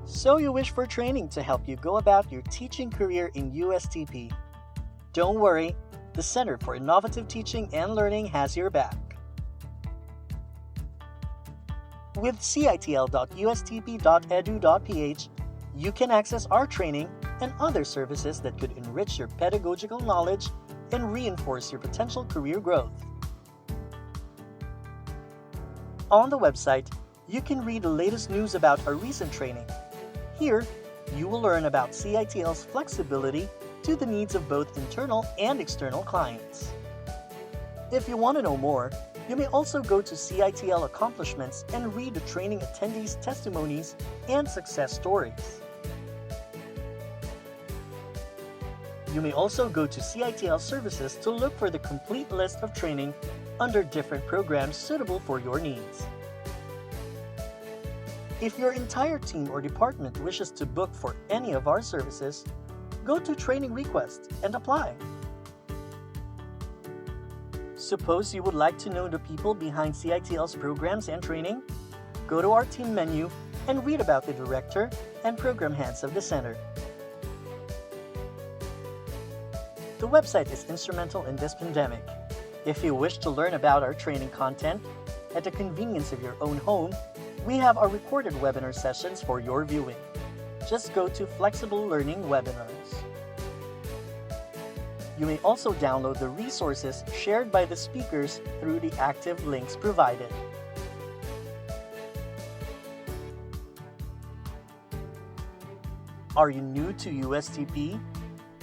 So you wish for training to help you go about your teaching career in USTP. Don't worry, the Center for Innovative Teaching and Learning has your back. With citl.ustp.edu.ph, you can access our training and other services that could enrich your pedagogical knowledge and reinforce your potential career growth. On the website, you can read the latest news about our recent training. Here, you will learn about CiTL's flexibility to the needs of both internal and external clients. If you want to know more, you may also go to CiTL accomplishments and read the training attendees' testimonies and success stories. You may also go to CiTL services to look for the complete list of training under different programs suitable for your needs. If your entire team or department wishes to book for any of our services, go to Training Request and apply. Suppose you would like to know the people behind CiTL's programs and training? Go to our team menu and read about the director and program heads of the center. The website is instrumental in this pandemic. If you wish to learn about our training content at the convenience of your own home, we have our recorded webinar sessions for your viewing. Just go to Flexible Learning Webinars. You may also download the resources shared by the speakers through the active links provided. Are you new to USTP?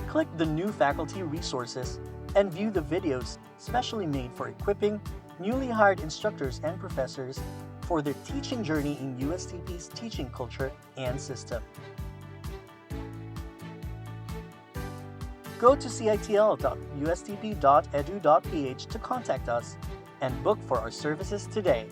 Click the New Faculty Resources and view the videos specially made for equipping newly hired instructors and professors for their teaching journey in USTP's teaching culture and system. Go to citl.ustp.edu.ph to contact us and book for our services today.